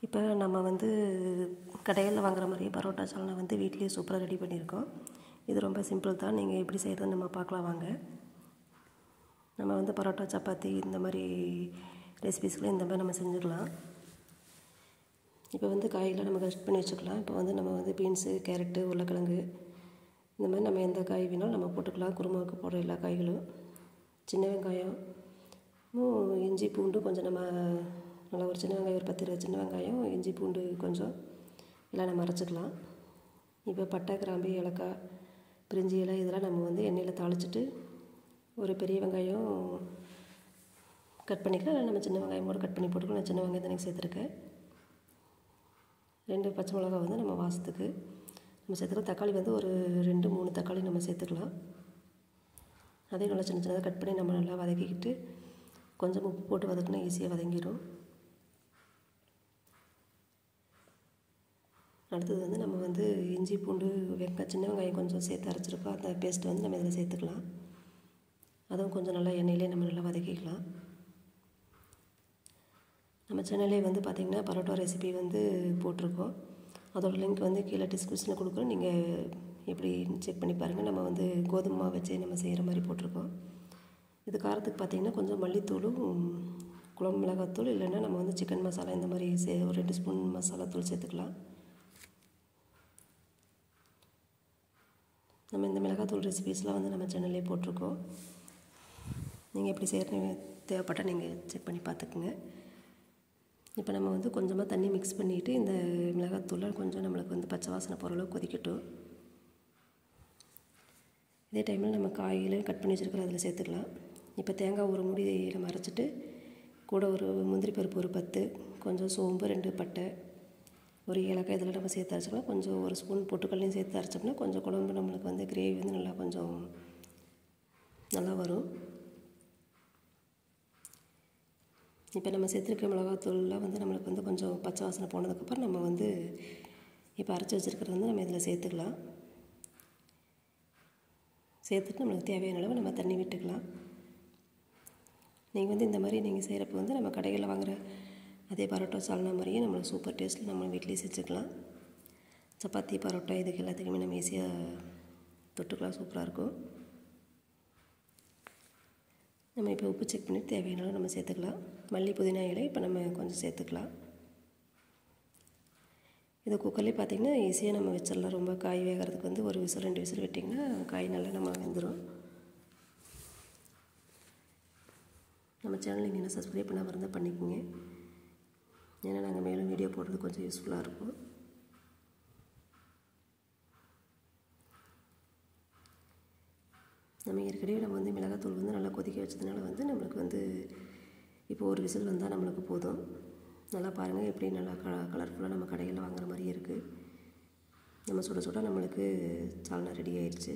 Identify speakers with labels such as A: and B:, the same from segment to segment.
A: இப்போ நம்ம வந்து கடைகளில் வாங்குற மாதிரியே பரோட்டா சால்னா வந்து வீட்லேயே சூப்பராக ரெடி பண்ணியிருக்கோம். இது ரொம்ப சிம்பிள் தான். நீங்கள் எப்படி செய்கிறதுன்னு நம்ம பார்க்கலாம் வாங்க. நம்ம வந்து பரோட்டா, சப்பாத்தி இந்த மாதிரி ரெசிபீஸ்க்குலாம் இந்த மாதிரி நம்ம செஞ்சுக்கலாம். இப்போ வந்து காய்களை நம்ம கட் பண்ணி வச்சுக்கலாம். இப்போ வந்து நம்ம வந்து பீன்ஸு, கேரட்டு, உருளைக்கிழங்கு இந்த மாதிரி நம்ம எந்த காய் வேணாலும் நம்ம போட்டுக்கலாம். குருமாவுக்கு போடுற எல்லா காய்களும், சின்ன வெங்காயம், இஞ்சி பூண்டு கொஞ்சம் நம்ம நல்லா ஒரு சின்ன வெங்காயம் ஒரு 10-20 சின்ன வெங்காயம், இஞ்சி பூண்டு கொஞ்சம் எல்லாம் நம்ம அரைச்சிக்கலாம். இப்போ பட்டை, கிராம்பு, ஏலக்காய், பிரிஞ்சி இலை இதெல்லாம் நம்ம வந்து எண்ணெயில் தாளிச்சிட்டு ஒரு பெரிய வெங்காயம் கட் பண்ணிக்கலாம். இல்லை நம்ம சின்ன வெங்காயம் கூட கட் பண்ணி போட்டுக்கலாம். நான் சின்ன வெங்காயம் தானே சேர்த்துருக்கேன். 2 பச்சை மிளகா வந்து நம்ம வாசத்துக்கு நம்ம சேர்த்துக்கலாம். தக்காளி வந்து ஒரு 2-3 தக்காளி நம்ம சேர்த்துக்கலாம். அதையும் நல்லா சின்ன சின்னதாக கட் பண்ணி நம்ம நல்லா வதக்கிக்கிட்டு கொஞ்சம் உப்பு போட்டு வதக்கினா ஈஸியாக வதங்கிடும். அடுத்தது வந்து நம்ம வந்து இஞ்சி பூண்டு சின்ன வெங்காயம் கொஞ்சம் சேர்த்து அரைச்சிருக்கோம். அந்த பேஸ்ட் வந்து நம்ம இதில் சேர்த்துக்கலாம். அதுவும் கொஞ்சம் நல்லா எண்ணெயிலே நம்ம நல்லா வதக்கிக்கலாம். நம்ம சேனல்லே வந்து பார்த்திங்கன்னா பரோட்டா ரெசிபி வந்து போட்டிருக்கோம். அதோட லிங்க் வந்து கீழே டிஸ்கிரிப்ஷனில் கொடுக்குறோம். நீங்கள் எப்படி செக் பண்ணி பாருங்கள். நம்ம வந்து கோதுமை மாவு வச்சு நம்ம செய்கிற மாதிரி போட்டிருக்கோம். இது காரத்துக்கு பார்த்திங்கன்னா கொஞ்சம் மல்லித்தூளும் குழம்பு மிளகாத்தூள் இல்லைன்னா நம்ம வந்து சிக்கன் மசாலா இந்த மாதிரி ஒரு 2 ஸ்பூன் மசாலாத்தூள் சேர்த்துக்கலாம். நம்ம இந்த மிளகாத்தூள் ரெசிபீஸ்லாம் வந்து நம்ம சேனல்லே போட்டிருக்கோம். நீங்கள் எப்படி செய்கிறீங்க தேவைப்பட்டால் நீங்கள் செக் பண்ணி பார்த்துக்குங்க. இப்போ நம்ம வந்து கொஞ்சமாக தண்ணி மிக்ஸ் பண்ணிவிட்டு இந்த மிளகாத்தூளில் கொஞ்சம் நம்மளுக்கு வந்து பச்சை வாசனை போகிற அளவுக்கு கொதிக்கட்டும். இதே டைமில் நம்ம காய்களையும் கட் பண்ணி வச்சுருக்கிறோம் அதில் சேர்த்துக்கலாம். இப்போ தேங்காய் ஒரு மூடி நம்ம அரைச்சிட்டு கூட ஒரு முந்திரி பருப்பு ஒரு 10, கொஞ்சம் சோம்பு, 2 பட்டை, ஒரு ஏலக்காய் இதெல்லாம் நம்ம சேர்த்து அரைச்சோம்னா கொஞ்சம் ஒரு ஸ்பூன் பொட்டுக்கல்லையும் சேர்த்து அரைச்சோம்னா கொஞ்சம் குழம்பு நம்மளுக்கு வந்து கிரேவி வந்து நல்லா கொஞ்சம் நல்லா வரும். இப்போ நம்ம சேர்த்துருக்க மிளகாத்தூள்லாம் வந்து நம்மளுக்கு வந்து கொஞ்சம் பச்சை வாசனை போனதுக்கப்புறம் நம்ம வந்து இப்போ அரைச்சி வச்சுருக்கிறது வந்து நம்ம இதில் சேர்த்துக்கலாம். சேர்த்துட்டு நம்மளுக்கு தேவையான அளவு நம்ம தண்ணி விட்டுக்கலாம். நீங்கள் வந்து இந்த மாதிரி நீங்கள் செய்கிறப்ப வந்து நம்ம கடைகளில் வாங்குகிற அதே பரோட்டா சால்னா மாதிரியே நம்மளுக்கு சூப்பர் டேஸ்ட்டில் நம்ம வீட்டிலேயே செஞ்சுக்கலாம். சப்பாத்தி, பரோட்டா இதுக்கு எல்லாத்துக்குமே நம்ம ஈஸியாக தொட்டுக்கலாம். சூப்பராக இருக்கும். நம்ம இப்போ உப்பு செக் பண்ணி தேவையான அளவு நம்ம சேர்த்துக்கலாம். மல்லி, புதினா இலை இப்போ நம்ம கொஞ்சம் சேர்த்துக்கலாம். இது குக்கர்லேயே பார்த்திங்கன்னா ஈஸியாக நம்ம வச்சிடலாம். ரொம்ப காய் வேகிறதுக்கு வந்து ஒரு விசில் 2 விசில் விட்டிங்கன்னா காய் நல்லா நம்ம வெந்துடும். நம்ம சேனல் நீங்கள் என்ன சப்ஸ்கிரைப் பண்ணாமல் இருந்தால் பண்ணிக்கோங்க. ஏன்னா நாங்கள் மேலும் வீடியோ போடுறது கொஞ்சம் யூஸ்ஃபுல்லாக இருக்கும். நம்ம ஏற்கனவே நம்ம வந்து மிளகாத்தூள் வந்து நல்லா கொதிக்க வச்சதுனால வந்து நம்மளுக்கு வந்து இப்போ ஒரு விசில் வந்தால் நம்மளுக்கு போதும். நல்லா பாருங்கள் எப்படி நல்லா கலர்ஃபுல்லாக நம்ம கடைகளில் வாங்குற மாதிரியே இருக்குது. நம்ம சுட சுட நம்மளுக்கு சால்னா ரெடி ஆயிடுச்சு.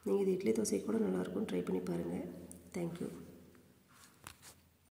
A: நீங்கள் இது இட்லி தோசை கூட நல்லாயிருக்கும். ட்ரை பண்ணி பாருங்கள். தேங்க்யூ.